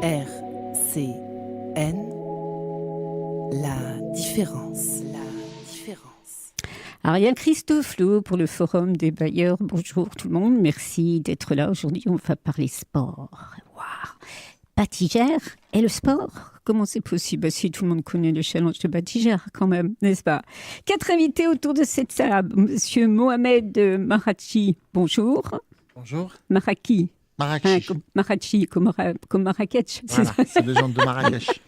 RCN, la différence. Ariane Christoffel pour le Forum des bailleurs. Bonjour tout le monde, merci d'être là. Aujourd'hui, on va parler sport. Wow. Batigère et le sport, comment c'est possible? Si tout le monde connaît le challenge de Batigère quand même, n'est-ce pas? 4 invités autour de cette table. Monsieur Mohamed Marachi, bonjour. Bonjour. Maraki. Marrakech. Marachi, comme Marrakech. Voilà, c'est les gens de Marrakech.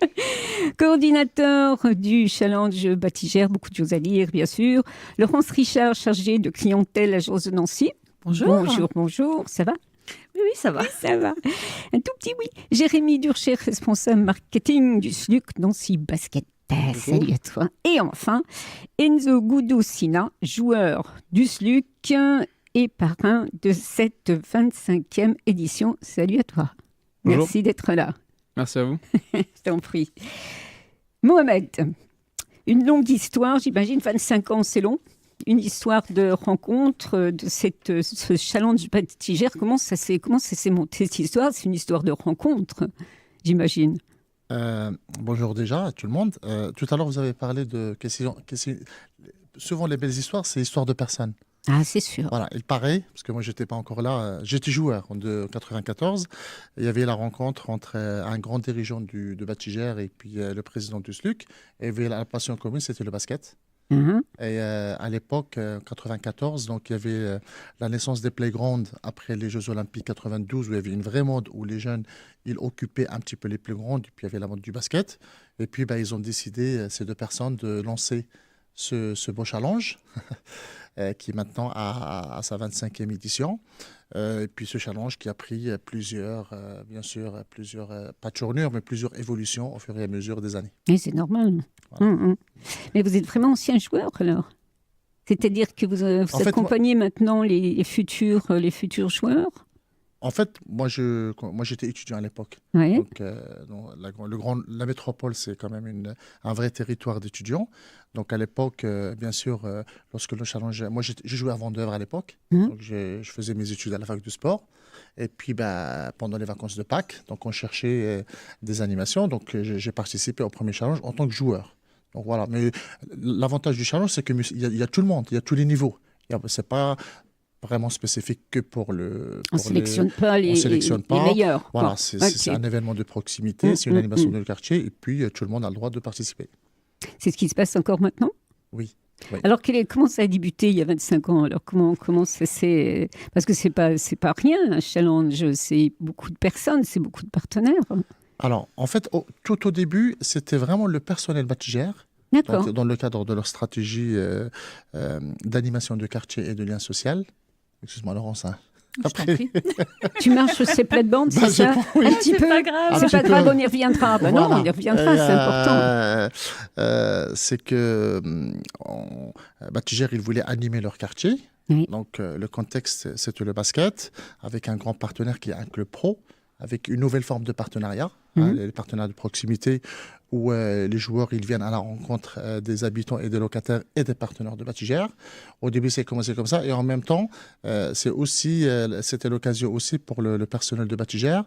Coordinateur du challenge Batigère, beaucoup de choses à dire, bien sûr. Laurence Richard, chargée de clientèle, agence de Nancy. Bonjour. Bonjour. Ça va? Oui, ça va. Ça va. Un tout petit oui. Jérémy Durcher, responsable marketing du SLUC Nancy Basket. Salut à toi. Et enfin, Enzo Goudou-Sina, joueur du SLUC et parrain de cette 25e édition. Salut à toi. Bonjour. Merci d'être là. Merci à vous. Je t'en prie. Mohamed, une longue histoire, j'imagine, 25 ans, c'est long. Une histoire de rencontre, de ce challenge Batigère. Comment ça s'est monté cette histoire? C'est une histoire de rencontre, j'imagine. Bonjour déjà à tout le monde. Tout à l'heure, vous avez parlé de souvent les belles histoires, c'est l'histoire de personnes. Ah, c'est sûr. Voilà, il paraît, parce que moi, je n'étais pas encore là, j'étais joueur en 1994. Il y avait la rencontre entre un grand dirigeant de Batigère et puis le président du SLUC. Et il y avait la passion commune, c'était le basket. Et à l'époque, en 1994, donc, il y avait la naissance des playgrounds après les Jeux Olympiques 92, où il y avait une vraie mode où les jeunes, ils occupaient un petit peu les playgrounds, et puis il y avait la mode du basket. Et puis, ils ont décidé, ces deux personnes, de lancer ce beau challenge. Qui est maintenant à sa 25e édition. Et puis ce challenge qui a pris plusieurs, pas de tournures, mais plusieurs évolutions au fur et à mesure des années. Et c'est normal. Voilà. Mais vous êtes vraiment ancien joueur alors? C'est-à-dire que vous accompagnez maintenant les futurs joueurs? En fait, moi j'étais étudiant à l'époque. Oui. Donc, la métropole, c'est quand même un vrai territoire d'étudiants. Donc à l'époque, bien sûr, lorsque le challenge... Moi, j'ai joué à Vendeuvre à l'époque. Donc je faisais mes études à la fac de sport. Et puis, pendant les vacances de Pâques, donc on cherchait des animations. Donc j'ai participé au premier challenge en tant que joueur. Donc voilà. Mais l'avantage du challenge, c'est qu'il y a tout le monde, il y a tous les niveaux. C'est pas vraiment spécifique que pour le... On ne sélectionne pas les meilleurs. Voilà, c'est un événement de proximité, c'est une animation de quartier, et puis tout le monde a le droit de participer. C'est ce qui se passe encore maintenant? Oui. Alors, comment ça a débuté il y a 25 ans? Alors, comment ça s'est... Parce que c'est pas rien, un challenge, c'est beaucoup de personnes, c'est beaucoup de partenaires. Alors, en fait, tout au début, c'était vraiment le personnel Batigère. D'accord. Dans le cadre de leur stratégie d'animation de quartier et de lien social. Excuse-moi, Laurence. Après... Tu marches sur ces plates-bandes, c'est ça? Oui. Un petit peu. Pas grave. C'est pas grave, on y reviendra. Voilà. Non, on y reviendra, c'est important. C'est que Batigère, ils voulaient animer leur quartier. Oui. Donc, le contexte, c'était le basket, avec un grand partenaire qui est un club pro, avec une nouvelle forme de partenariat, les partenaires de proximité, où les joueurs ils viennent à la rencontre des habitants et des locataires et des partenaires de Batigère. Au début, c'est commencé comme ça. Et en même temps, c'était l'occasion aussi pour le personnel de Batigère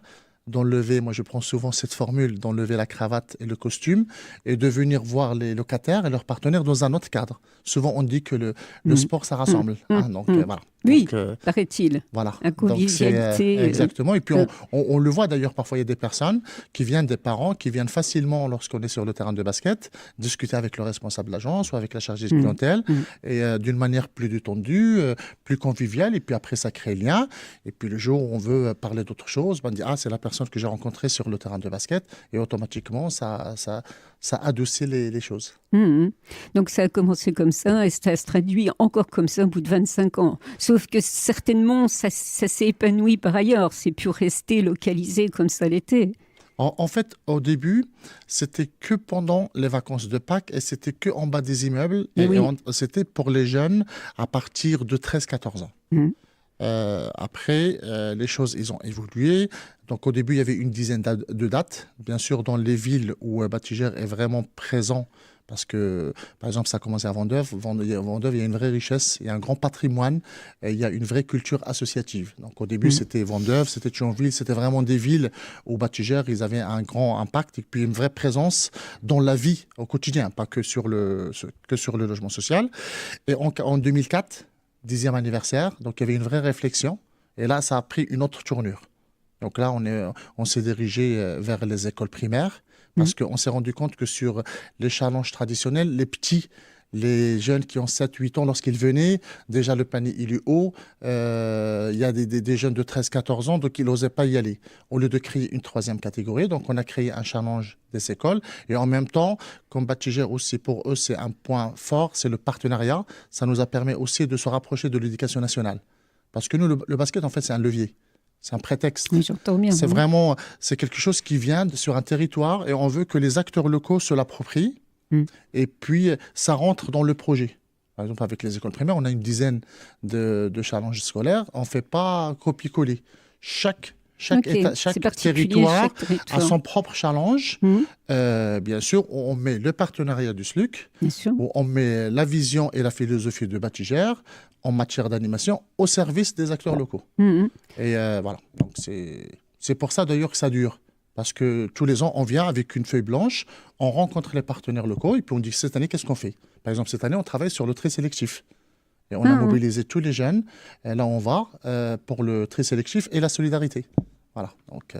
d'enlever, moi je prends souvent cette formule, d'enlever la cravate et le costume et de venir voir les locataires et leurs partenaires dans un autre cadre. Souvent, on dit que le sport, ça rassemble. Donc, voilà. Oui, donc, paraît-il. Voilà. La convivialité. Exactement. Et puis, on le voit d'ailleurs, parfois, il y a des personnes qui viennent, des parents, qui viennent facilement, lorsqu'on est sur le terrain de basket, discuter avec le responsable de l'agence ou avec la chargée de clientèle, et d'une manière plus détendue, plus conviviale. Et puis après, ça crée lien. Et puis, le jour où on veut parler d'autre chose, on dit, c'est la personne que j'ai rencontrée sur le terrain de basket. Et automatiquement, ça adoucit les choses. Donc, ça a commencé comme ça et ça se traduit encore comme ça au bout de 25 ans. Sauf que certainement, ça s'est épanoui par ailleurs. C'est pu rester localisé comme ça l'était. En fait, au début, c'était que pendant les vacances de Pâques et c'était que en bas des immeubles. C'était pour les jeunes à partir de 13-14 ans. Après, les choses, ils ont évolué. Donc, au début, il y avait une dizaine de dates. Bien sûr, dans les villes où Batigère est vraiment présent, Parce que, par exemple, ça a commencé à Vendœuvre. Vendœuvre, il y a une vraie richesse, il y a un grand patrimoine, et il y a une vraie culture associative. Donc, au début, c'était Vendœuvre, c'était Thionville, c'était vraiment des villes où Batiger, ils avaient un grand impact et puis une vraie présence dans la vie au quotidien, pas que sur le logement social. Et en 2004, 10e anniversaire, donc il y avait une vraie réflexion. Et là, ça a pris une autre tournure. Donc là, on s'est dirigé vers les écoles primaires parce qu'on s'est rendu compte que sur les challenges traditionnels, les petits, les jeunes qui ont 7-8 ans, lorsqu'ils venaient, déjà le panier il est haut, il y a des jeunes de 13-14 ans, donc ils n'osaient pas y aller. Au lieu de créer une troisième catégorie, donc on a créé un challenge des écoles. Et en même temps, comme Batiger aussi, pour eux, c'est un point fort, c'est le partenariat. Ça nous a permis aussi de se rapprocher de l'éducation nationale. Parce que nous, le basket, en fait, c'est un levier. C'est un prétexte. Oui, j'entends bien. C'est vraiment, c'est quelque chose qui vient sur un territoire et on veut que les acteurs locaux se l'approprient. Et puis, ça rentre dans le projet. Par exemple, avec les écoles primaires, on a une dizaine de challenges scolaires. On ne fait pas copier-coller. Chaque territoire a son propre challenge. Bien sûr, on met le partenariat du SLUC, où on met la vision et la philosophie de Batiger en matière d'animation au service des acteurs locaux. Et voilà, donc c'est pour ça d'ailleurs que ça dure. Parce que tous les ans, on vient avec une feuille blanche, on rencontre les partenaires locaux et puis on dit cette année, qu'est-ce qu'on fait? Par exemple, cette année, on travaille sur le tri sélectif. Et on a mobilisé tous les jeunes. Et là, on va pour le tri sélectif et la solidarité. Voilà. Donc,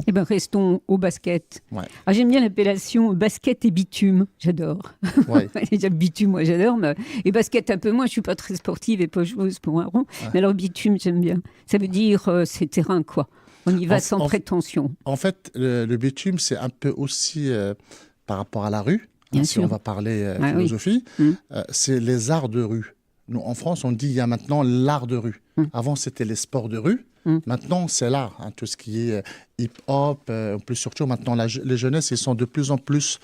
eh bien, restons au basket. Ouais. Ah, j'aime bien l'appellation basket et bitume. J'adore. Ouais. Déjà, bitume, moi, j'adore. Mais... Et basket, un peu moins. Je ne suis pas très sportive et pas joueuse pour un rond. Ouais. Mais alors, bitume, j'aime bien. Ça veut dire c'est terrain, quoi. On y va sans prétention. En fait, le bitume, c'est un peu aussi par rapport à la rue. Bien si sûr. on va parler philosophie, c'est les arts de rue. Nous, en France, on dit il y a maintenant l'art de rue. Avant, c'était les sports de rue. Maintenant, c'est l'art. Tout ce qui est hip-hop, plus surtout maintenant, les jeunesses, ils sont de plus en plus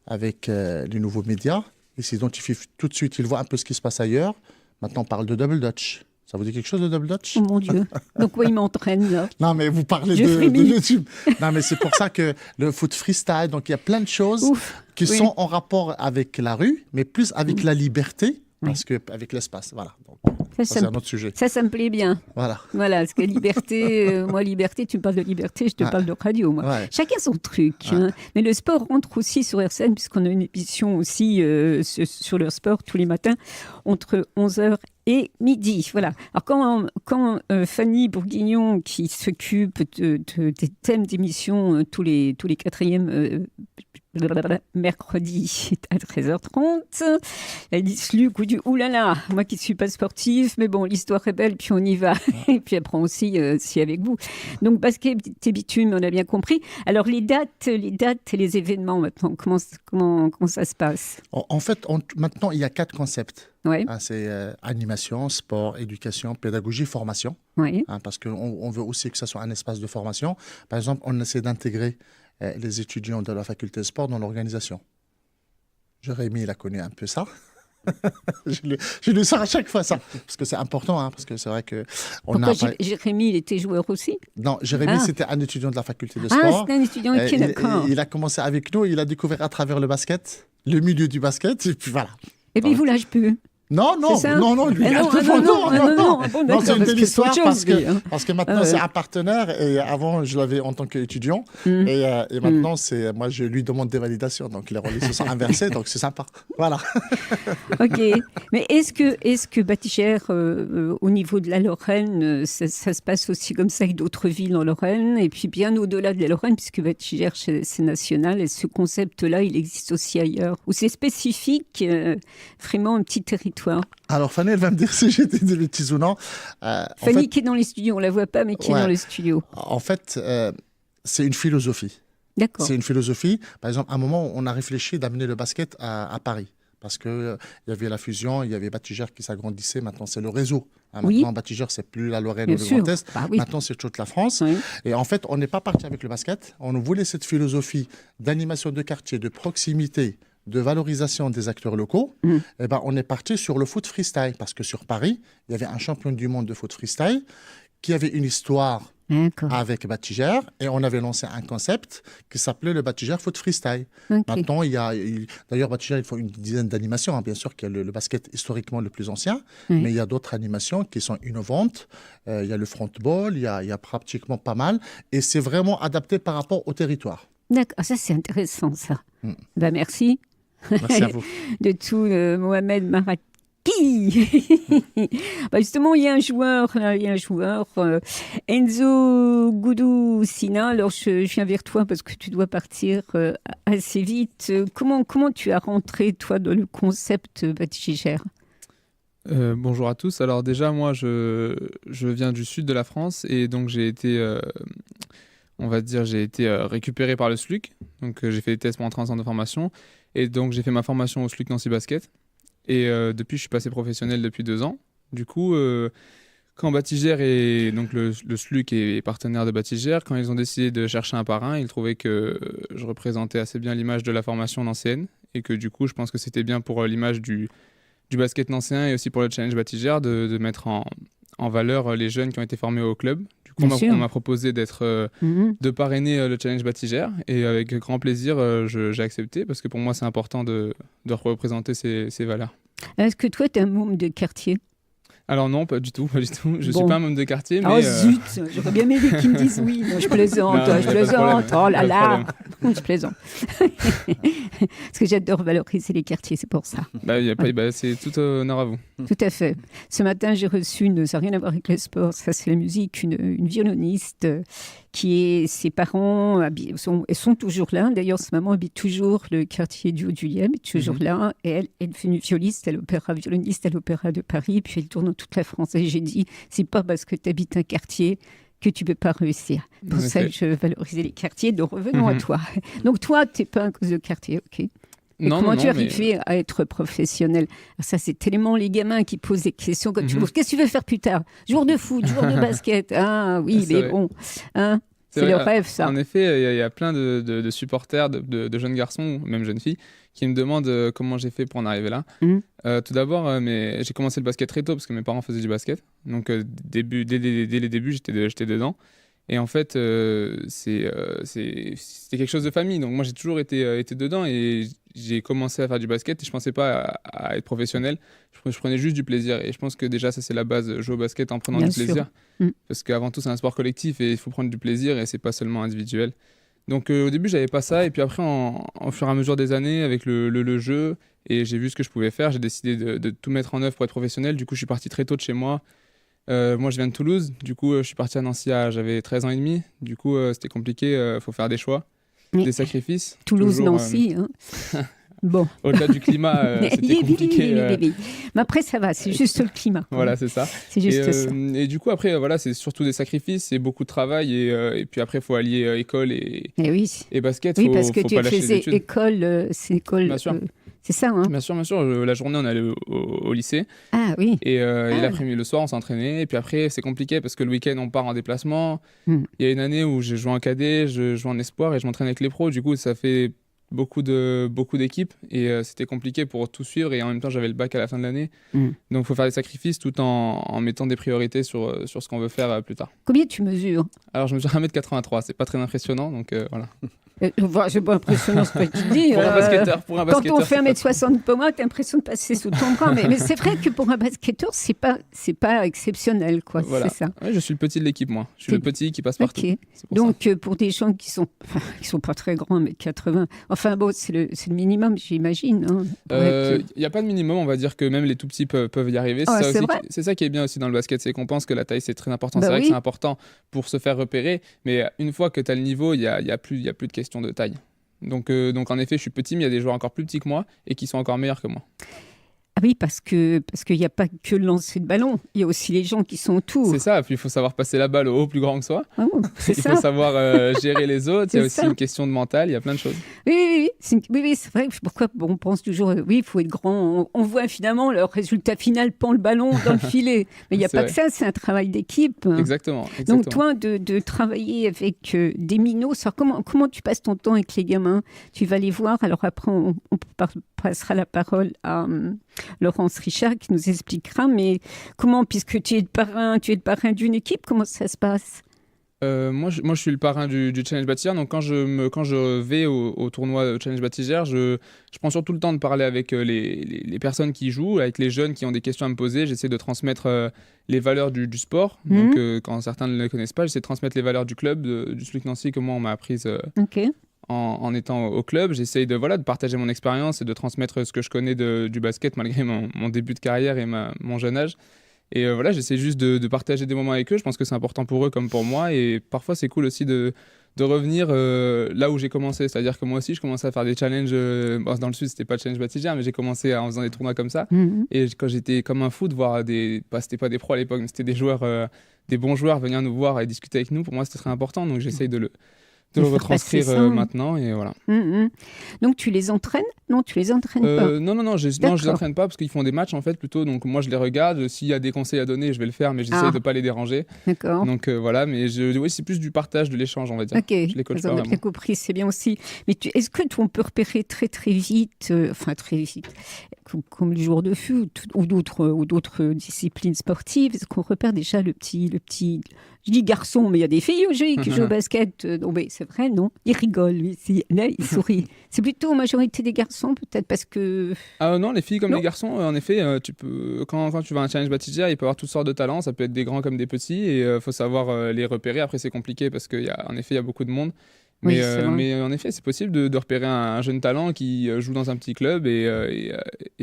avec les nouveaux médias. Ils s'identifient tout de suite, ils voient un peu ce qui se passe ailleurs. Maintenant, on parle de double dutch. Ça vous dit quelque chose de double dutch? Oh mon Dieu. Donc, quoi, il m'entraîne là? Non, mais vous parlez de YouTube. Non, mais c'est pour ça que le foot freestyle, donc il y a plein de choses qui sont en rapport avec la rue, mais plus avec la liberté, parce qu'avec l'espace. Voilà. Donc, ça, c'est un autre sujet. Ça me plaît bien. Voilà. Voilà, parce que liberté, moi, liberté, tu me parles de liberté, je te parle de radio, moi. Ouais. Chacun son truc. Hein. Mais le sport rentre aussi sur RCN, puisqu'on a une émission aussi sur le sport tous les matins, entre 11h et midi. Voilà. Alors, quand Fanny Bourguignon, qui s'occupe des thèmes d'émission tous les quatrièmes mercredi à 13h30, elle dit Luc ou du oulala, moi qui ne suis pas sportive, mais bon, l'histoire est belle, puis on y va. Et puis elle prend aussi si avec vous. Donc, basket et bitume, on a bien compris. Alors, les dates et les événements maintenant, comment ça se passe? En fait, maintenant, il y a 4 concepts. Ouais. C'est animation, sport, éducation, pédagogie, formation. Ouais. Parce qu'on veut aussi que ça soit un espace de formation. Par exemple, on essaie d'intégrer les étudiants de la faculté de sport dans l'organisation. Jérémy, il a connu un peu ça. je lui sors à chaque fois ça, parce que c'est important, parce que c'est vrai que... Jérémy, il était joueur aussi? Non, Jérémy, c'était un étudiant de la faculté de sport. Ah, c'était un étudiant, ok, d'accord. Il a commencé avec nous, il a découvert à travers le basket, le milieu du basket, et puis voilà. Et puis, il vous lâche plus. Non, lui, non, c'est une belle histoire parce que maintenant, c'est un partenaire et avant, je l'avais en tant qu'étudiant et maintenant, moi, je lui demande des validations. Donc, les rôles se sont inversés, donc c'est sympa. Voilà. OK. Mais est-ce que Batiger, au niveau de la Lorraine, ça se passe aussi comme ça avec d'autres villes en Lorraine et puis bien au-delà de la Lorraine, puisque Batiger, c'est national et ce concept-là, il existe aussi ailleurs, où c'est spécifique, vraiment un petit territoire. Alors, Fanny, elle va me dire si j'ai dit des bêtises ou non. Fanny qui est dans les studios, on ne la voit pas, mais qui est dans les studios. En fait, c'est une philosophie. D'accord. C'est une philosophie. Par exemple, à un moment, on a réfléchi d'amener le basket à Paris. Parce qu'il y avait la fusion, il y avait Batiger qui s'agrandissait. Maintenant, c'est le réseau. Maintenant, Batiger, c'est plus la Lorraine ou le Grand Est. Maintenant, c'est toute la France. Oui. Et en fait, on n'est pas parti avec le basket. On voulait cette philosophie d'animation de quartier, de proximité, de valorisation des acteurs locaux, et on est parti sur le foot freestyle parce que sur Paris, il y avait un champion du monde de foot freestyle qui avait une histoire D'accord. avec Batiger et on avait lancé un concept qui s'appelait le Batiger Foot Freestyle. Ok. Maintenant, d'ailleurs, Batiger, il faut une dizaine d'animations. Bien sûr qu'il y a le basket historiquement le plus ancien, Oui. mais il y a d'autres animations qui sont innovantes. Il y a le frontball, il y a pratiquement pas mal. Et c'est vraiment adapté par rapport au territoire. D'accord. Ah, ça, c'est intéressant, ça. Mm. Merci Merci à vous. de tout, Mohamed Maraki. Justement, il y a un joueur, Enzo Goudou Sina. Alors, je viens vers toi parce que tu dois partir assez vite. Comment tu as rentré, toi, dans le concept Batiger? Bonjour à tous. Alors déjà, moi, je viens du sud de la France et donc j'ai été, récupéré par le SLUC. Donc j'ai fait des tests pour entrer en centre de formation et donc j'ai fait ma formation au SLUC Nancy Basket. Et depuis, je suis passé professionnel depuis 2 ans. Du coup, quand Batiger et donc le SLUC est partenaire de Batiger, quand ils ont décidé de chercher un parrain, ils trouvaient que je représentais assez bien l'image de la formation nancéenne et que du coup, je pense que c'était bien pour l'image du basket nancéen et aussi pour le challenge Batiger de mettre en valeur les jeunes qui ont été formés au club. Du coup, on m'a proposé de parrainer le challenge Batiger et avec grand plaisir, j'ai accepté parce que pour moi, c'est important de représenter ces valeurs. Est-ce que toi, tu es un membre de quartier? Alors non, pas du tout. Je suis pas un membre de quartier, mais... Oh zut, j'aurais bien aimé qu'ils me disent oui. Non, je plaisante, Non, je plaisante. Oh là pas de là, je plaisante. Parce que j'adore valoriser les quartiers, c'est pour ça. C'est tout honneur à vous. Tout à fait. Ce matin, j'ai reçu, ça n'a rien à voir avec le sport, ça c'est la musique, une violoniste ses parents sont toujours là. D'ailleurs, sa maman habite toujours le quartier du Haut-du-Lyème, elle est toujours là. Et elle est devenue violiste, elle opéra violoniste à l'Opéra de Paris, puis elle tourne dans toute la France. Et j'ai dit, c'est pas parce que tu habites un quartier que tu ne peux pas réussir. Pour ça que je valorisais les quartiers. Donc revenons à toi. Donc toi, tu n'es pas un cause de quartier, ok. Et comment tu es arrivé à être professionnel? Alors ça, c'est tellement les gamins qui posent des questions quand tu poses. Qu'est-ce que tu veux faire plus tard? Jour de foot, jour de basket. Ah oui, mais bon. Hein, c'est le rêve, ça. En effet, il y a plein de supporters, de jeunes garçons, même jeunes filles, qui me demandent comment j'ai fait pour en arriver là. Tout d'abord, j'ai commencé le basket très tôt parce que mes parents faisaient du basket. Donc, dès les débuts, j'étais dedans. Et en fait, c'était quelque chose de famille. Donc, moi, j'ai toujours été dedans et j'ai commencé à faire du basket et je ne pensais pas à être professionnel. Je prenais juste du plaisir. Et je pense que déjà, ça, c'est la base, jouer au basket en prenant du plaisir. Parce qu'avant tout, c'est un sport collectif et il faut prendre du plaisir et ce n'est pas seulement individuel. Donc, au début, je n'avais pas ça. Et puis après, au fur et à mesure des années, avec le jeu, et j'ai vu ce que je pouvais faire, j'ai décidé de tout mettre en œuvre pour être professionnel. Du coup, je suis parti très tôt de chez moi. Moi, je viens de Toulouse. Du coup, je suis parti à Nancy, j'avais 13 ans et demi. Du coup, c'était compliqué. Il faut faire des choix, des sacrifices. Toulouse, Nancy. Bon. Au-delà du climat, c'était compliqué. Mais après, ça va. C'est juste le climat. Voilà, c'est ça. C'est juste ça. Et du coup, après, voilà, c'est surtout des sacrifices, c'est beaucoup de travail. Et puis après, il faut allier école et basket. Oui, parce que faut tu pas lâcher les faisais études. école, c'est école. Bien sûr. C'est ça, hein? Bien sûr. La journée, on allait au lycée. Ah oui. Et l'après-midi, le soir, on s'entraînait. Et puis après, c'est compliqué parce que le week-end, on part en déplacement. Il y a une année où j'ai joué en cadet, je jouais en espoir et je m'entraînais avec les pros. Du coup, ça fait beaucoup d'équipes. Et c'était compliqué pour tout suivre. Et en même temps, j'avais le bac à la fin de l'année. Donc, il faut faire des sacrifices tout en mettant des priorités sur ce qu'on veut faire plus tard. Combien tu mesures? Alors, je mesure 1m83. C'est pas très impressionnant. Donc, voilà. C'est pas impressionnant ce que tu dis. Pour un basketteur. Quand on fait 1m60 pour moi, t'as l'impression de passer sous ton bras. Mais c'est vrai que pour un basketteur, c'est pas exceptionnel, quoi. Voilà. C'est ça. Ouais, je suis le petit de l'équipe, moi. Je suis le petit qui passe partout. Okay. Donc, pour des gens qui sont pas très grands, 1m80, enfin bon, c'est le minimum, j'imagine. Il n'y a pas de minimum, on va dire que même les tout petits peuvent y arriver. C'est ça qui est bien aussi dans le basket, c'est qu'on pense que la taille, c'est très important. C'est vrai que c'est important pour se faire repérer, mais une fois que tu as le niveau, il n'y a plus de question de taille. Donc en effet, je suis petit, mais il y a des joueurs encore plus petits que moi et qui sont encore meilleurs que moi. Ah oui, parce qu'il n'y a pas que le lancer de ballon, il y a aussi les gens qui sont autour. C'est ça, puis il faut savoir passer la balle au plus grand que soi. Il faut savoir gérer les autres, il y a aussi une question de mental, il y a plein de choses. Oui, c'est vrai. Pourquoi on pense toujours, il faut être grand. On voit finalement le résultat final, pend le ballon dans le filet. Mais il n'y a pas que ça, c'est un travail d'équipe. Exactement. Donc toi, de travailler avec des minots, comment tu passes ton temps avec les gamins? Tu vas les voir, alors après on passera la parole à Laurence Richard qui nous expliquera, mais comment, puisque tu es le parrain d'une équipe, comment ça se passe? Moi, je suis le parrain du Challenge Bâtisseur. Donc, quand je vais au tournoi Challenge Bâtisseur, je prends surtout le temps de parler avec les personnes qui jouent, avec les jeunes qui ont des questions à me poser. J'essaie de transmettre les valeurs du sport. Donc, quand certains ne le connaissent pas, j'essaie de transmettre les valeurs du club, du SLUC Nancy, que moi, on m'a apprises Ok. en étant au club. J'essaye de partager mon expérience et de transmettre ce que je connais du basket, malgré mon début de carrière et mon jeune âge. Et j'essaie juste de partager des moments avec eux. Je pense que c'est important pour eux comme pour moi. Et parfois, c'est cool aussi de revenir là où j'ai commencé. C'est-à-dire que moi aussi, je commençais à faire des challenges. Dans le sud, c'était pas le challenge Bâtisseur, mais j'ai commencé en faisant des tournois comme ça. Et quand j'étais comme un fou de voir c'était pas des pros à l'époque, mais c'était des joueurs, des bons joueurs venir nous voir et discuter avec nous. Pour moi, c'était très important. Donc, j'essaye de le retranscrire maintenant. Et voilà. Donc, tu les entraînes? Non, tu les entraînes pas? Non, je les entraîne pas parce qu'ils font des matchs en fait plutôt. Donc moi je les regarde. S'il y a des conseils à donner, je vais le faire, mais j'essaye de pas les déranger. D'accord. Donc voilà, mais oui, c'est plus du partage, de l'échange, on va dire. Ok, je les coach pas on a vraiment. bien compris, c'est bien aussi. Mais est-ce que on peut repérer très très vite, très vite, comme les joueurs de foot ou d'autres disciplines sportives, est-ce qu'on repère déjà le petit, je dis garçon, mais il y a des filles aujourd'hui qui jouent au basket. Non, mais c'est vrai, non? Il rigole, lui. Là, il sourit. C'est plutôt majorité des garçons, peut-être parce que... Ah non, les filles comme les garçons, en effet, tu peux, quand tu vas à un challenge Bâtisseur, il peut y avoir toutes sortes de talents. Ça peut être des grands comme des petits, et il faut savoir les repérer. Après, c'est compliqué parce qu'en effet, il y a beaucoup de monde. Mais, mais en effet, c'est possible de repérer un jeune talent qui joue dans un petit club et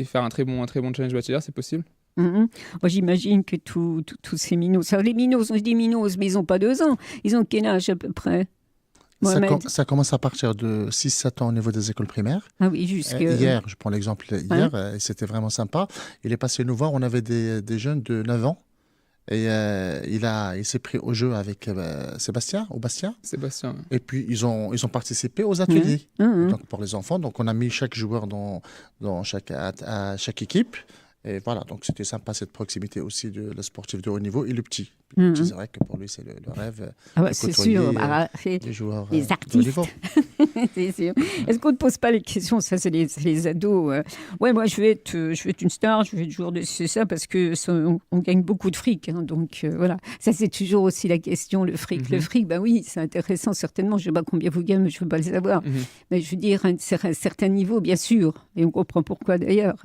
faire un très bon challenge Bâtisseur, c'est possible. Moi, j'imagine que tous ces minots... Alors, les minots, on se dit minots, mais ils n'ont pas 2 ans. Ils ont quel âge à peu près? Ça commence à partir de 6-7 ans au niveau des écoles primaires. Ah oui, jusque... Hier, je prends l'exemple hier, c'était vraiment sympa. Il est passé nous voir, on avait des jeunes de 9 ans. Et il s'est pris au jeu avec Sébastien. Sébastien. Et puis, ils ont participé aux ateliers donc, pour les enfants. Donc, on a mis chaque joueur dans chaque équipe. Et voilà, donc c'était sympa cette proximité aussi de le sportif de haut niveau et le petit. C'est vrai que pour lui, c'est le rêve. Ah ouais, c'est sûr. Les joueurs les artistes. de haut niveau. C'est sûr. Est-ce qu'on ne te pose pas les questions? Ça, c'est les ados. Ouais, moi, je vais être une star, je vais être joueur de c'est ça, parce que on gagne beaucoup de fric. Donc, voilà. Ça, c'est toujours aussi la question, le fric. Le fric, ben oui, c'est intéressant, certainement. Je ne sais pas combien vous gagnez, mais je ne veux pas le savoir. Mais je veux dire, à un certain niveau, bien sûr. Et on comprend pourquoi, d'ailleurs.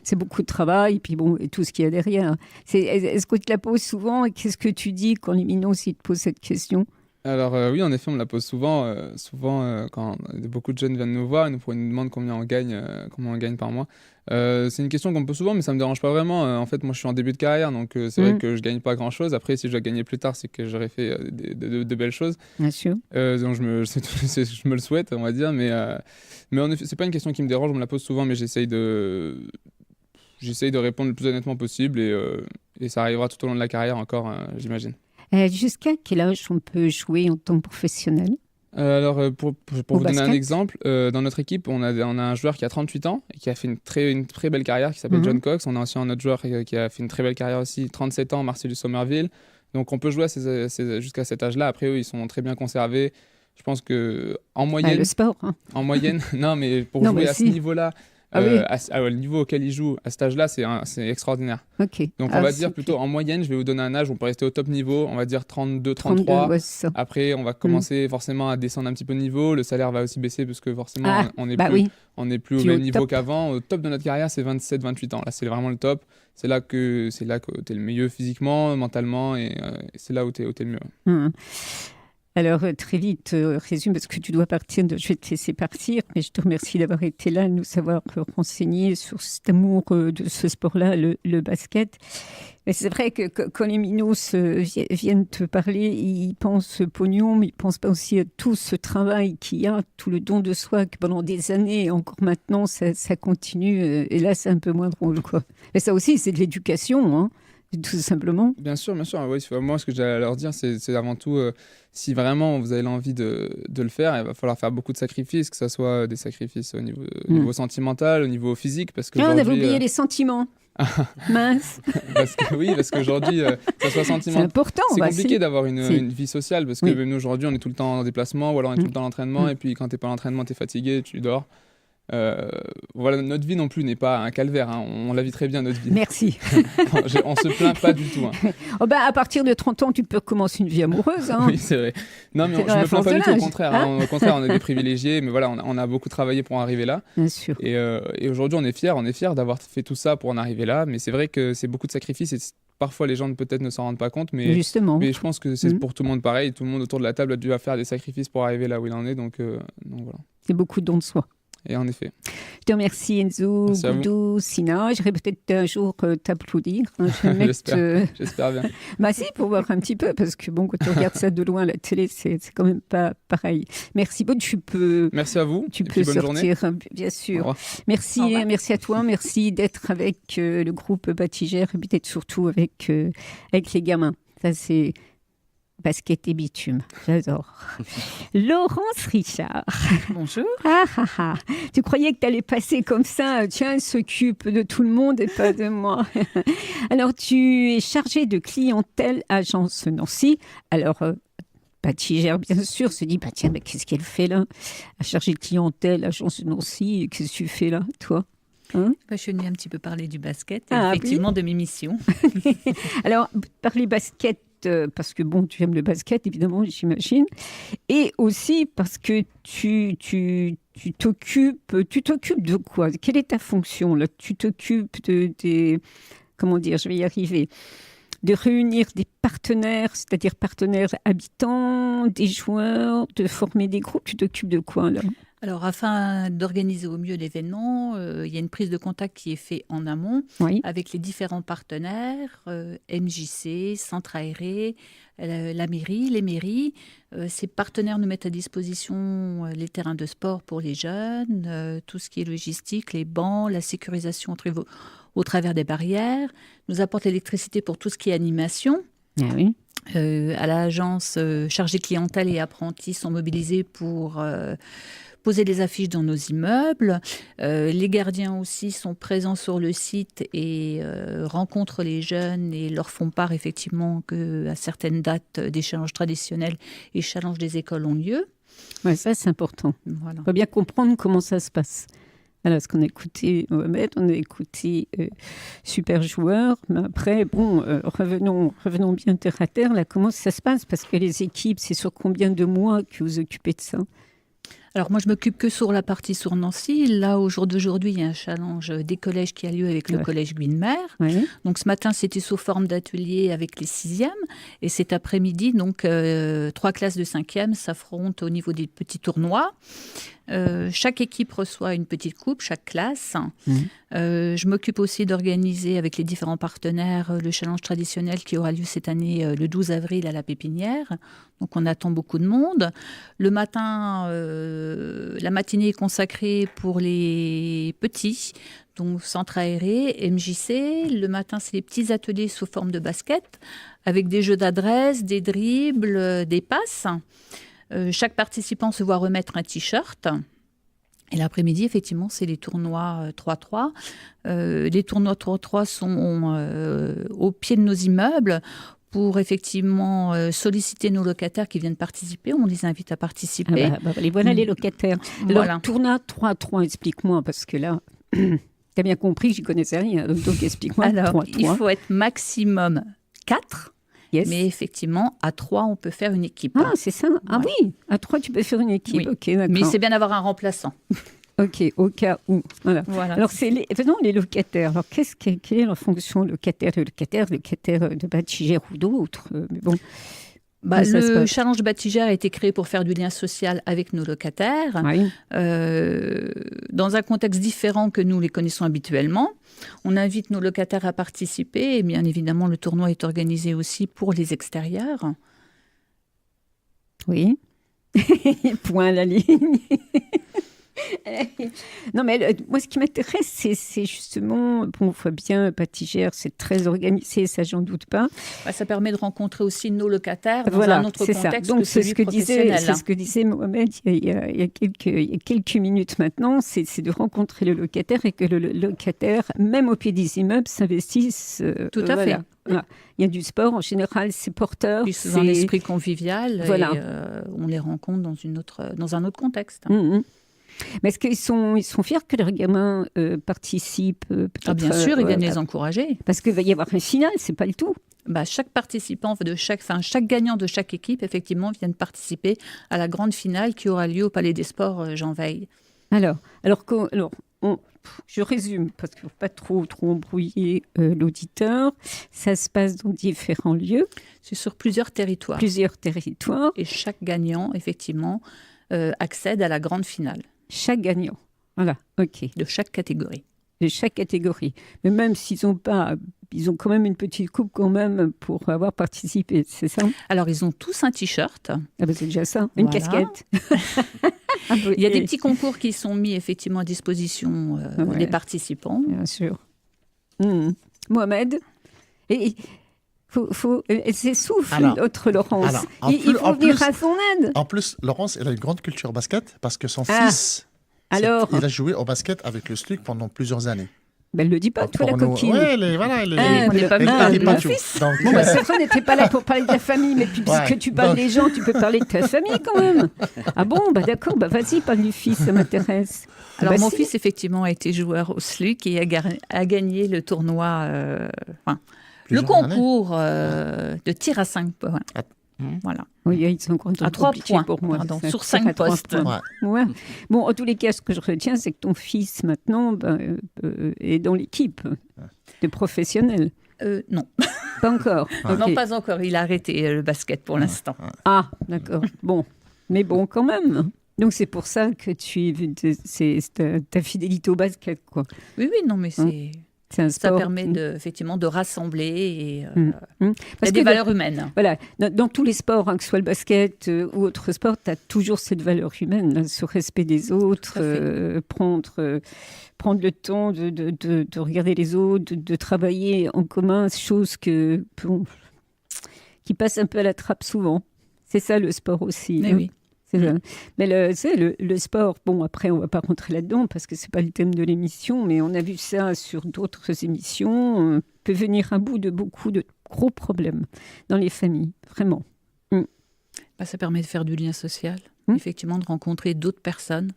C'est beaucoup de travail, et puis bon, et tout ce qu'il y a derrière. Est-ce qu'on te la pose souvent? Et qu'est-ce que tu dis quand les minots, s'ils te posent cette question? Alors oui, en effet, on me la pose souvent. Quand beaucoup de jeunes viennent nous voir, ils nous demandent combien on gagne par mois. C'est une question qu'on me pose souvent, mais ça me dérange pas vraiment. En fait, moi, je suis en début de carrière, donc c'est vrai que je gagne pas grand-chose. Après, si je dois gagner plus tard, c'est que j'aurais fait de belles choses. Bien sûr. Donc je me le souhaite, on va dire. Mais en effet, c'est pas une question qui me dérange. On me la pose souvent, mais j'essaye de répondre le plus honnêtement possible, et ça arrivera tout au long de la carrière encore, j'imagine. Jusqu'à quel âge on peut jouer en tant que professionnel? Alors, pour vous donner un exemple, dans notre équipe, on a un joueur qui a 38 ans et qui a fait une très belle carrière, qui s'appelle John Cox. On a aussi un autre joueur qui a fait une très belle carrière aussi, 37 ans, Marcellus Somerville. Donc, on peut jouer jusqu'à cet âge-là. Après, eux, ils sont très bien conservés. Je pense qu'en moyenne... le sport. En moyenne, non, mais pour jouer à ce niveau-là, le niveau auquel il joue à cet âge-là, c'est extraordinaire. Okay. Donc on va dire plutôt en moyenne, je vais vous donner un âge où on peut rester au top niveau, on va dire 32, 33. Ouais, après, on va commencer forcément à descendre un petit peu de niveau, le salaire va aussi baisser parce que forcément on n'est plus au même niveau qu'avant. Au top de notre carrière, c'est 27, 28 ans. Là, c'est vraiment le top. C'est là que tu es le mieux physiquement, mentalement, et c'est là où tu es le mieux. Alors, très vite, résume, parce que tu dois partir, je vais te laisser partir, mais je te remercie d'avoir été là, de nous avoir renseigné sur cet amour de ce sport-là, le basket. Mais c'est vrai que quand les minots viennent te parler, ils pensent pognon, mais ils ne pensent pas aussi à tout ce travail qu'il y a, tout le don de soi, que pendant des années, encore maintenant, ça continue. Et là, c'est un peu moins drôle, quoi. Mais ça aussi, c'est de l'éducation, tout simplement. Bien sûr. Oui, moi, ce que j'allais leur dire, c'est avant tout, si vraiment vous avez l'envie de le faire, il va falloir faire beaucoup de sacrifices, que ce soit des sacrifices au niveau sentimental, au niveau physique. Parce que on avait oublié les sentiments. Mince. parce qu'aujourd'hui, que ce soit sentimental, c'est important. C'est compliqué d'avoir une vie sociale, parce que même nous, aujourd'hui, on est tout le temps en déplacement, ou alors on est tout le temps à l'entraînement, et puis quand tu n'es pas à l'entraînement, tu es fatigué, tu dors. Voilà, notre vie non plus n'est pas un calvaire, hein. On la vit très bien, notre vie. Merci. On se plaint pas du tout, hein. Oh ben, à partir de 30 ans, tu peux commencer une vie amoureuse. Hein. Oui, c'est vrai. Non, mais C'est je dans la me plains force pas de du tout, au l'âge, contraire, hein. hein. Au contraire, on est des privilégiés, mais voilà, on a beaucoup travaillé pour en arriver là. Bien sûr. Et aujourd'hui, on est fiers d'avoir fait tout ça pour en arriver là, mais c'est vrai que c'est beaucoup de sacrifices et parfois les gens peut-être ne s'en rendent pas compte, Justement. mais je pense que c'est pour tout le monde pareil. Tout le monde autour de la table a dû faire des sacrifices pour arriver là où il en est, donc voilà. C'est beaucoup de dons de soi. Et en effet. Je te remercie Enzo, Merci à vous. Goudou, Sina. J'irai peut-être un jour t'applaudir. Hein. Je vais mettre, J'espère bien. Bah si, pour voir un petit peu, parce que bon, quand tu regardes ça de loin, la télé, c'est quand même pas pareil. Merci beaucoup. Merci à vous. Tu et peux puis bonne journée. sortir, bien Au sûr. revoir. Merci à toi. Merci d'être avec le groupe Batigère et peut-être surtout avec les gamins. Ça, c'est basket et bitume. J'adore. Laurence Richard. Bonjour. Tu croyais que tu allais passer comme ça. Tiens, elle s'occupe de tout le monde et pas de moi. Alors, tu es chargée de clientèle agence Nancy. Alors, Batigère, bien sûr, se dit, bah tiens, mais qu'est-ce qu'elle fait là? À charger de clientèle, agence Nancy, qu'est-ce que tu fais là, toi? Hein? Je suis venue un petit peu parler du basket, et Ah, effectivement, oui. de mes missions. Alors, parler basket, parce que bon, tu aimes le basket, évidemment, j'imagine. Et aussi parce que tu t'occupes de quoi? Quelle est ta fonction là? Tu t'occupes comment dire, je vais y arriver, de réunir des partenaires, c'est-à-dire partenaires habitants, des joueurs, de former des groupes. Tu t'occupes de quoi là? Alors, afin d'organiser au mieux l'événement, il y a une prise de contact qui est faite en amont Oui. avec les différents partenaires, MJC, Centre Aéré, la mairie, les mairies. Ces partenaires nous mettent à disposition les terrains de sport pour les jeunes, tout ce qui est logistique, les bancs, la sécurisation au travers des barrières, nous apportent l'électricité pour tout ce qui est animation. Ah oui. À l'agence, chargés de clientèle et apprentis sont mobilisés pour poser des affiches dans nos immeubles. Les gardiens aussi sont présents sur le site et rencontrent les jeunes et leur font part effectivement qu'à certaines dates, des challenges traditionnels et challenges des écoles ont lieu. Ouais, ça, c'est important. Voilà. Il faut bien comprendre comment ça se passe. Voilà, parce qu'on a écouté Mohamed, on a écouté Super Joueur, mais après, bon, revenons bien terre à terre. Là, comment ça se passe? Parce que les équipes, c'est sur combien de mois que vous occupez de ça? Alors moi, je m'occupe que sur la partie sur Nancy. Là, au jour d'aujourd'hui, il y a un challenge des collèges qui a lieu avec le collège Guinemer. Oui. Donc ce matin, c'était sous forme d'atelier avec les 6e. Et cet après-midi, donc 3 classes de 5e s'affrontent au niveau des petits tournois. Chaque équipe reçoit une petite coupe, chaque classe. Je m'occupe aussi d'organiser avec les différents partenaires le challenge traditionnel qui aura lieu cette année le 12 avril à la Pépinière. Donc on attend beaucoup de monde. Le matin, la matinée est consacrée pour les petits, donc Centre Aéré, MJC. Le matin, c'est les petits ateliers sous forme de basket avec des jeux d'adresse, des dribbles, des passes. Chaque participant se voit remettre un t-shirt. Et l'après-midi, effectivement, c'est les tournois 3-3. Les tournois 3-3 sont au pied de nos immeubles pour effectivement solliciter nos locataires qui viennent participer. On les invite à participer. Les voilà les locataires. Alors, Voilà. tournoi 3-3, explique-moi, parce que là, tu as bien compris que j'y connaissais rien. Donc explique-moi. Alors, 3-3. il faut être maximum 4. Yes. Mais effectivement, à 3, on peut faire une équipe. Ah, c'est ça. Ah Ouais. oui, à 3, tu peux faire une équipe. Oui. Ok, d'accord. Mais c'est bien d'avoir un remplaçant. Ok, au cas où. Voilà. Voilà. Alors, faisons les locataires. Alors, quelle est leur fonction locataire de Batigère ou d'autres? Mais bon, comment ça se Le passe? challenge Batigère a été créé pour faire du lien social avec nos locataires, Oui. dans un contexte différent que nous les connaissons habituellement. On invite nos locataires à participer et bien évidemment le tournoi est organisé aussi pour les extérieurs. Oui. Point à la ligne. Non, mais moi, ce qui m'intéresse, c'est justement, bon, on voit bien, Batigère, c'est très organisé, ça, j'en doute pas. Ça permet de rencontrer aussi nos locataires dans Voilà, un autre c'est contexte ça. Donc, que c'est celui ce que professionnel. c'est ce que disait Mohamed il y a quelques minutes maintenant, c'est de rencontrer le locataire et que le locataire, même au pied des immeubles, s'investisse. Tout à fait. Voilà. Il y a du sport, en général, c'est porteur. Puis c'est un esprit convivial Voilà. et on les rencontre dans un autre contexte. Mhm. Mais est-ce qu'ils sont fiers que leurs gamins participent peut-être, Bien sûr, ils viennent à- les encourager. Parce qu'il va y avoir un final, c'est pas le tout. Chaque participant chaque gagnant de chaque équipe, effectivement, viennent participer à la grande finale qui aura lieu au Palais des Sports Jean Veil. Je résume, parce qu'il ne faut pas trop embrouiller l'auditeur. Ça se passe dans différents lieux, C'est sur plusieurs territoires. plusieurs territoires, Et chaque gagnant, effectivement, accède à la grande finale chaque gagnant. Voilà, ok, de chaque catégorie. de chaque catégorie. Mais même s'ils n'ont pas, ils ont quand même une petite coupe quand même pour avoir participé, c'est ça? Alors, ils ont tous un t-shirt. Ah ben c'est déjà ça, une Voilà. casquette. Il y a des petits concours qui sont mis effectivement à disposition Ouais. des participants. Bien sûr. Mohamed, elle s'essouffle, Alors, notre Laurence. alors, en Il plus- faut en venir plus- à son aide. En plus, Laurence, elle a une grande culture basket parce que son Ah, fils, alors il a joué au basket avec le SLUC pendant plusieurs années. Ben, elle ne le dit pas, toi, la Pour nous- coquine. Ouais, voilà, elle est- Ah, On n'est pas elle- venu elle parler est de pas mon tout. fils. Donc, Bon, c'est vrai, on n'était pas là pour parler de ta famille, mais puisque Ouais, tu parles donc- des gens, tu peux parler de ta famille quand même. Ah bon, d'accord, vas-y, parle du fils, ça m'intéresse. Alors, Bah mon si. fils, effectivement, a été joueur au SLUC et a gagné le tournoi, le plusieurs années. concours de tir à 5 points. Ah. Voilà. Oui, ils sont contents À 3 compliqués points, pour moi. pardon, Ça, sur ça 5 fait 3 postes. points. Ouais. Ouais. Bon, en tous les cas, ce que je retiens, c'est que ton fils, maintenant, est dans l'équipe de professionnels. Non. Pas encore. Ok. Non, pas encore. Il a arrêté le basket pour l'instant. Ah, d'accord. Bon, mais bon, quand même. Donc, c'est pour ça que c'est ta fidélité au basket, quoi. Oui, non, mais C'est un ça sport. permet effectivement de rassembler et Mm. il y a Parce des que valeurs humaines. Voilà, dans tous les sports, hein, que ce soit le basket ou autre sport, tu as toujours cette valeur humaine, là, ce respect des autres, Tout à fait. prendre le temps de regarder les autres, de travailler en commun, chose qui passe un peu à la trappe souvent. C'est ça le sport aussi. Mais hein. oui. C'est ça. Mais le sport, bon, après, on ne va pas rentrer là-dedans parce que ce n'est pas le thème de l'émission, mais on a vu ça sur d'autres émissions, peut venir à bout de beaucoup de gros problèmes dans les familles, vraiment. Ça permet de faire du lien social, Mm. effectivement, de rencontrer d'autres personnes,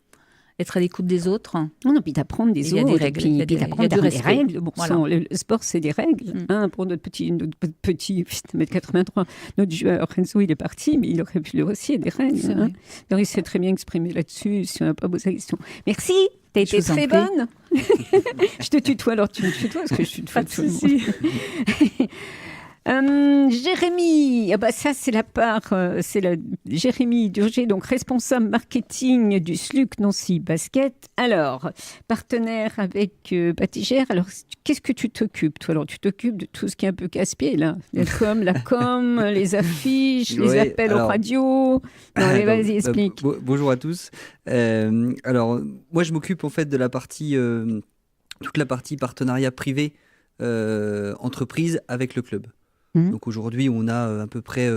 être à l'écoute des autres. Non, puis d'apprendre des Il y a autres, des règles, et puis, il y a puis des- d'apprendre il y a du des respect. règles. Bon Voilà. sang, le sport, c'est des règles. Mm. Hein, pour notre petit 1m83, notre joueur Renzo, il est parti, mais il aurait pu le aussi, il y a des règles. C'est Hein. vrai. Alors, il s'est très bien exprimé là-dessus, si on n'a pas posé la question. Merci, tu as Je été vous en très prie. bonne. Je te tutoie, alors tu me tutoies, parce que je tutoie Pas de tout le monde. souci. Jérémy, ah bah ça c'est la part, Jérémy Durger, donc responsable marketing du SLUC Nancy Basket. Alors, partenaire avec Batigère. Alors, qu'est-ce que tu t'occupes, toi? Alors, tu t'occupes de tout ce qui est un peu casse-pied, là. La com, les affiches, les Ouais, appels aux alors- radios. Non, allez, vas-y, Donc, explique. bonjour à tous. Alors, moi, je m'occupe en fait de la partie, toute la partie partenariat privé entreprise avec le club. Mhm. Donc aujourd'hui, on a à peu près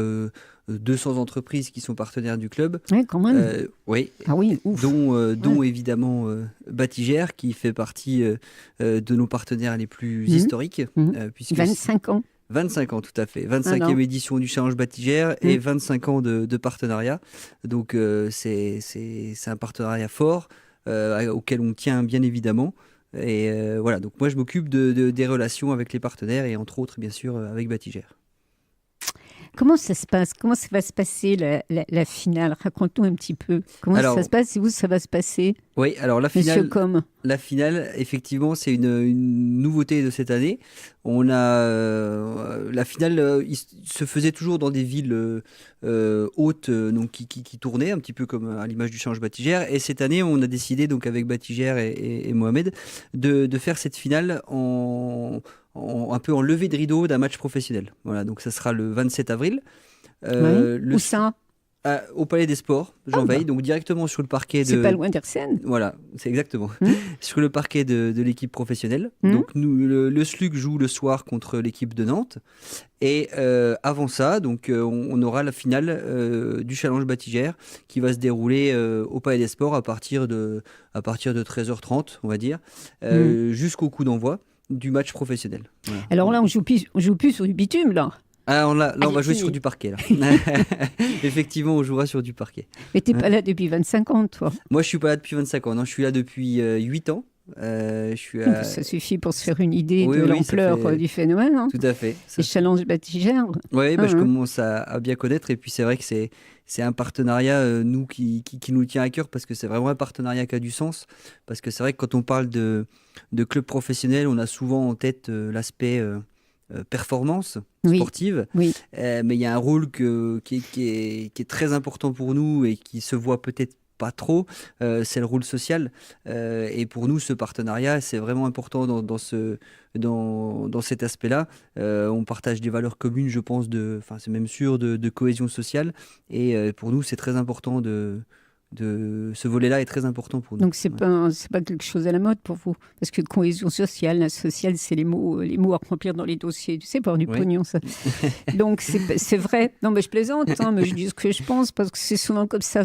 200 entreprises qui sont partenaires du club. Ouais, quand même. Oui, Ah oui, ouf. dont évidemment Batigère, qui fait partie de nos partenaires les plus Mhm. historiques. Mhm. Puisque 25 ans. 25 ans, tout à fait. 25e Alors. édition du Challenge Batigère et 25 ans de partenariat. Donc, c'est un partenariat fort auquel on tient bien évidemment. Et voilà, donc moi je m'occupe des relations avec les partenaires et entre autres, bien sûr, avec Batigère. Comment ça se passe? Comment ça va se passer la finale? Raconte-nous un petit peu. Comment Alors, ça se passe et où ça va se passer, Oui, alors la Monsieur finale, Com? effectivement, c'est une nouveauté de cette année. On a la finale, il se faisait toujours dans des villes hautes, donc qui tournaient un petit peu comme à l'image du Challenge Batigère. Et cette année, on a décidé donc avec Batigère et Mohamed de faire cette finale un peu en levée de rideau d'un match professionnel. Voilà, donc ça sera le 27 avril. Ouais. Où ça? Au Palais des Sports, Jean bah. Veil, donc directement sur le parquet C'est de... pas loin d'Arsène. Voilà, c'est exactement. Mmh. Sur le parquet de l'équipe professionnelle. Mmh. Donc nous, le SLUC joue le soir contre l'équipe de Nantes. Et avant ça, donc, on aura la finale du Challenge Batigère qui va se dérouler au Palais des Sports à partir de 13h30, on va dire, jusqu'au coup d'envoi du match professionnel. Voilà. Alors là, on joue plus sur du bitume, là. Ah, là, on Allez, va jouer fini. sur du parquet. Là. Effectivement, on jouera sur du parquet. Mais t'es pas là depuis 25 ans, toi. Moi, je suis pas là depuis 25 ans. Non, je suis là depuis 8 ans. Je suis à... Ça suffit pour se faire une idée Oui, de oui, ça l'ampleur fait- du phénomène. Hein. Tout à fait. Les challenges Batigère. Oui, Ah, je hein. commence à bien connaître. Et puis, c'est vrai que c'est un partenariat, nous, qui nous tient à cœur parce que c'est vraiment un partenariat qui a du sens. Parce que c'est vrai que quand on parle de club professionnel, on a souvent en tête l'aspect performance Oui. sportive. Oui. Mais il y a un rôle qui est très important pour nous et qui se voit peut-être pas trop, c'est le rôle social. Et pour nous, ce partenariat, c'est vraiment important dans cet aspect-là. On partage des valeurs communes, je pense, c'est même sûr, de cohésion sociale. Et pour nous, c'est très important ce volet-là est très important pour nous. Donc c'est pas quelque chose à la mode pour vous, parce que cohésion sociale, la sociale, c'est les mots à remplir dans les dossiers, tu sais, pour du Oui. pognon ça. Donc c'est vrai. Non mais je plaisante, hein, mais je dis ce que je pense parce que c'est souvent comme ça.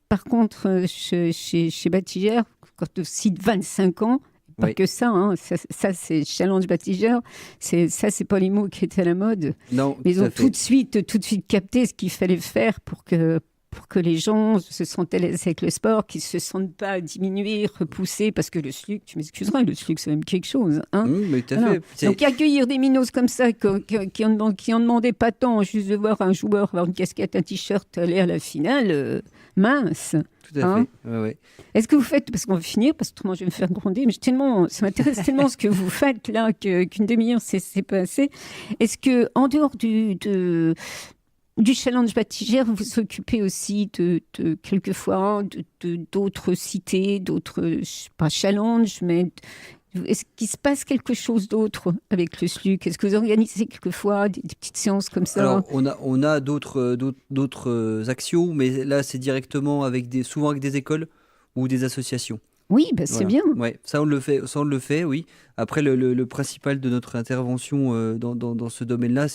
Par contre, chez Batigère, quand tu cites 25 ans. Pas Oui. que ça, hein. Ça c'est Challenge Batigère. C'est pas les mots qui étaient à la mode. Non, Mais ils tout à ont fait. tout de suite capté ce qu'il fallait faire pour que les gens se sentent à l'aise avec le sport, qu'ils ne se sentent pas diminués, repoussés, parce que le SLUC, tu m'excuseras, le SLUC, c'est même quelque chose. Hein. Mais tout à Voilà. fait. Donc accueillir des minos comme ça, qui en demandaient pas tant, juste de voir un joueur avoir une casquette, un t-shirt, aller à la finale, mince. Tout à Hein. fait. Ouais. Est-ce que vous faites, parce qu'on va finir, parce que autrement je vais me faire gronder, mais ça m'intéresse tellement ce que vous faites là, qu'une demi-heure c'est pas assez. Est-ce que en dehors du Challenge Batigère, vous vous occupez aussi quelquefois d'autres cités, d'autres, pas challenge, mais est-ce qu'il se passe quelque chose d'autre avec le SLUC? Est-ce que vous organisez quelquefois des petites séances comme ça? Alors, on a d'autres actions, mais là, c'est directement souvent avec des écoles ou des associations. Oui, bah, c'est Voilà. bien. Ouais, ça on le fait, oui. Après, le principal de notre intervention dans ce domaine-là,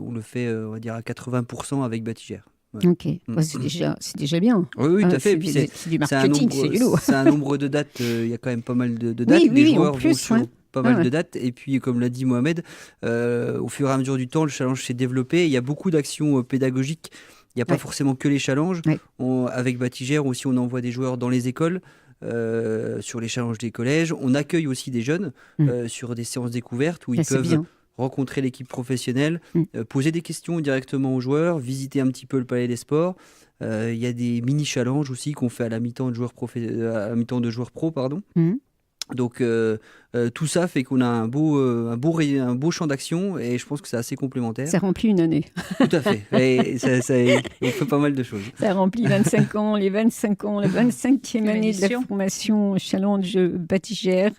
on le fait, on va dire, à 80% avec Batigère. Ouais. Ok, bah, c'est déjà bien. Oui, tout à fait. C'est Puis du c'est un marketing, c'est du lourd. c'est un nombre de dates. Il y a quand même pas mal de dates. Oui, Les oui, en joueurs plus, vont sur ouais. pas mal Ah ouais. de dates. Et puis, comme l'a dit Mohamed, au fur et à mesure du temps, le challenge s'est développé. Il y a beaucoup d'actions pédagogiques. Il n'y a pas Ouais. forcément que les challenges. Ouais. Avec Batigère aussi, on envoie des joueurs dans les écoles. Sur les challenges des collèges. On accueille aussi des jeunes sur des séances découvertes où Là, ils c'est peuvent bien. rencontrer l'équipe professionnelle, Mm. poser des questions directement aux joueurs, visiter un petit peu le palais des sports. Il y a des mini-challenges aussi qu'on fait à la mi-temps de joueurs pro. Pardon. Mhm. Donc tout ça fait qu'on a un beau champ d'action et je pense que c'est assez complémentaire. Ça remplit une année. Tout à fait. Et on fait pas mal de choses. Ça remplit 25 ans, la 25e année de la édition. formation Challenge Batigère.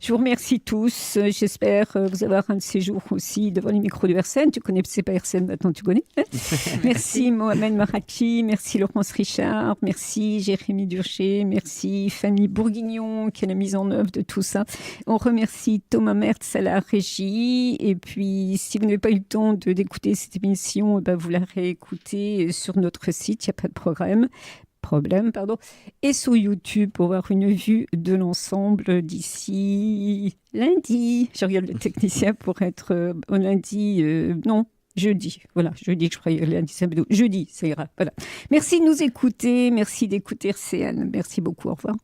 Je vous remercie tous. J'espère vous avoir un de ces jours aussi devant les micros de RCN. Tu connais, c'est pas RCN, maintenant tu connais. Merci Mohamed Maraki, merci Laurence Richard, merci Jérémy Durcher, merci Fanny Bourguignon qui a la mise en œuvre de tout ça. On remercie Thomas Mertz à la régie. Et puis, si vous n'avez pas eu le temps d'écouter cette émission, vous la réécoutez sur notre site, il n'y a pas de problème. Et sur YouTube pour avoir une vue de l'ensemble d'ici lundi. Je regarde le technicien pour être au lundi. Non, jeudi. Voilà, jeudi, je croyais lundi, jeudi, ça ira. Voilà. Merci de nous écouter. Merci d'écouter RCN. Merci beaucoup. Au revoir.